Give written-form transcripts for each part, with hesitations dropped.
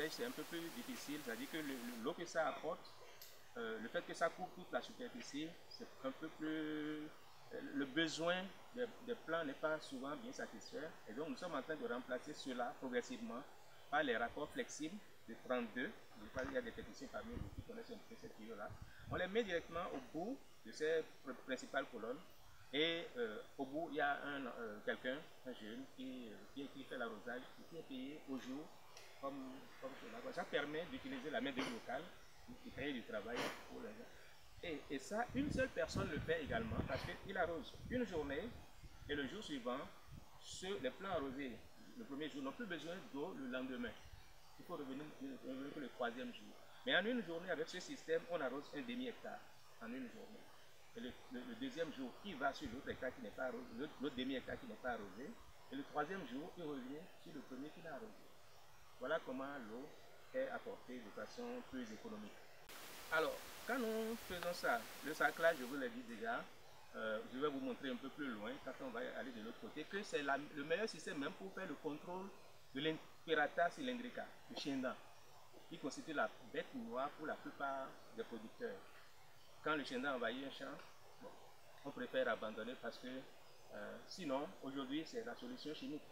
pêche, c'est un peu plus difficile. C'est-à-dire que l'eau que ça apporte, le fait que ça couvre toute la superficie, c'est un peu plus... Le besoin des plants n'est pas souvent bien satisfait. Et donc, nous sommes en train de remplacer cela progressivement par les raccords flexibles de 32. Je crois qu'il y a des techniciens parmi vous qui connaissent un peu ces tuyaux-là. On les met directement au bout de ces principales colonnes. Et au bout, il y a quelqu'un, un jeune, qui fait l'arrosage et qui est payé au jour comme cela. Ça permet d'utiliser la main-d'œuvre locale, de créer du travail pour les gens. Et ça, une seule personne le fait également parce qu'il arrose une journée et le jour suivant, les plants arrosés le premier jour n'ont plus besoin d'eau le lendemain. Il faut revenir pour le troisième jour. Mais en une journée, avec ce système, on arrose un demi-hectare en une journée. Et le deuxième jour, il va sur l'autre hectare qui n'est pas arrosé, l'autre demi-hectare qui n'est pas arrosé. Et le troisième jour, il revient sur le premier qui l'a arrosé. Voilà comment l'eau est apportée de façon plus économique. Alors, quand nous faisons ça, le saclage, je vous l'ai dit déjà, je vais vous montrer un peu plus loin, quand on va aller de l'autre côté, que c'est le meilleur système même pour faire le contrôle de l'Imperata cylindrica, le chien dent, qui constitue la bête noire pour la plupart des producteurs. Quand le chien dent envahit un champ, bon, on préfère abandonner parce que sinon, aujourd'hui, c'est la solution chimique.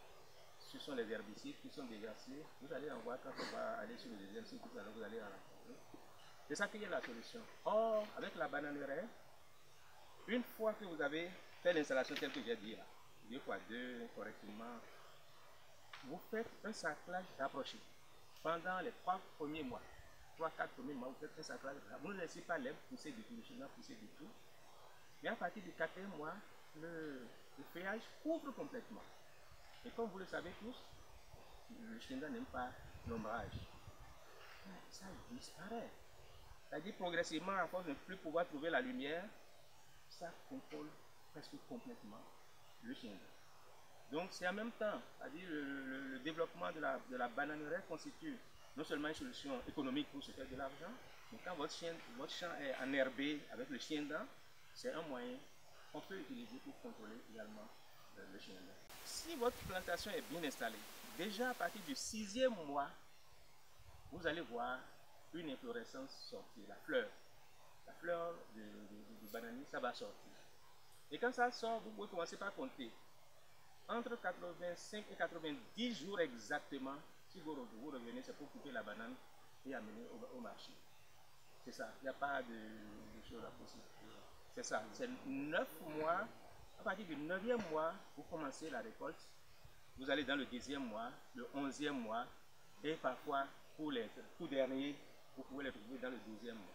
Ce sont les herbicides qui sont déversés. Vous allez en voir quand on va aller sur le deuxième site, vous allez en rencontrer. C'est ça qui est la solution. Or, avec la bananeraie, une fois que vous avez fait l'installation telle que j'ai dit là, 2x2 correctement, vous faites un saclage rapproché. Pendant les 3 premiers mois, 3-4 premiers mois, vous faites un saclage rapproché. Vous ne laissez pas l'herbe pousser du tout, le chien pousser du tout. Mais à partir du 4e mois, le feuillage couvre complètement. Et comme vous le savez tous, le chien n'aime pas l'ombrage. Ça disparaît. C'est-à-dire progressivement, à force de ne plus pouvoir trouver la lumière, ça contrôle presque complètement le chien. Donc c'est en même temps, c'est-à-dire le développement de la bananeraie constitue non seulement une solution économique pour se faire de l'argent, mais quand votre champ est enherbé avec le chien dent, c'est un moyen qu'on peut utiliser pour contrôler également le chien dent. Si votre plantation est bien installée, déjà à partir du 6e mois, vous allez voir une inflorescence sortir, la fleur du bananier, ça va sortir. Et quand ça sort, vous pouvez commencer par compter. Entre 85 et 90 jours exactement, si vous revenez, c'est pour couper la banane et amener au marché. C'est ça, il n'y a pas de choses à possible. C'est ça, c'est 9 mois. À partir du 9e mois, vous commencez la récolte. Vous allez dans le 10e mois, le 11e mois, et parfois, pour les tout derniers, vous pouvez les trouver dans le 12e mois.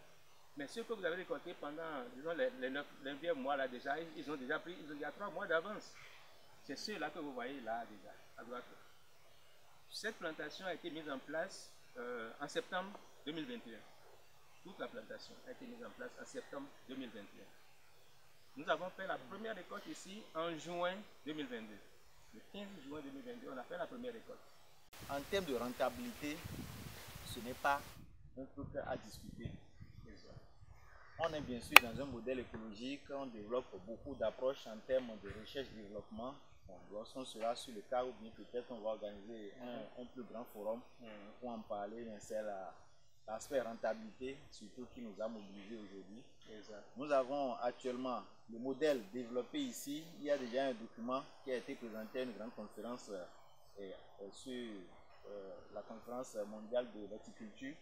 Mais ceux que vous avez récoltés pendant, disons, les 9e mois, là, déjà, ils ont déjà pris, il y a 3 mois d'avance. C'est ceux-là que vous voyez là, déjà, à droite. Cette plantation a été mise en place en septembre 2021. Toute la plantation a été mise en place en septembre 2021. Nous avons fait la première récolte ici en juin 2022. Le 15 juin 2022, on a fait la première récolte. En termes de rentabilité, ce n'est pas un truc à discuter. On est bien sûr dans un modèle écologique, on développe beaucoup d'approches en termes de recherche-développement. Bon, lorsqu'on sera sur le cas, ou bien peut-être on va organiser un plus grand forum pour en parler, mais c'est l'aspect rentabilité surtout qui nous a mobilisés aujourd'hui. Nous avons actuellement le modèle développé ici. Il y a déjà un document qui a été présenté à une grande conférence sur la conférence mondiale de l'horticulture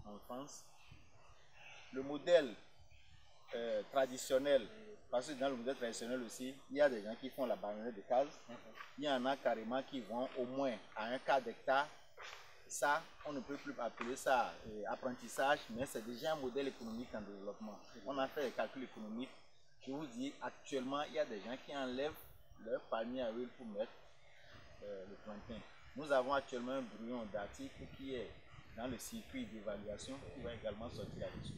en France. Le modèle traditionnel, parce que dans le modèle traditionnel aussi, il y a des gens qui font la bananeraie de case. Il y en a carrément qui vont au moins à un quart d'hectare. Ça, on ne peut plus appeler ça apprentissage, mais c'est déjà un modèle économique en développement. On a fait les calculs économiques. Je vous dis, actuellement, il y a des gens qui enlèvent leur palmier à huile pour mettre le plantain. Nous avons actuellement un brouillon d'article qui est dans le circuit d'évaluation qui va également sortir là-dessus.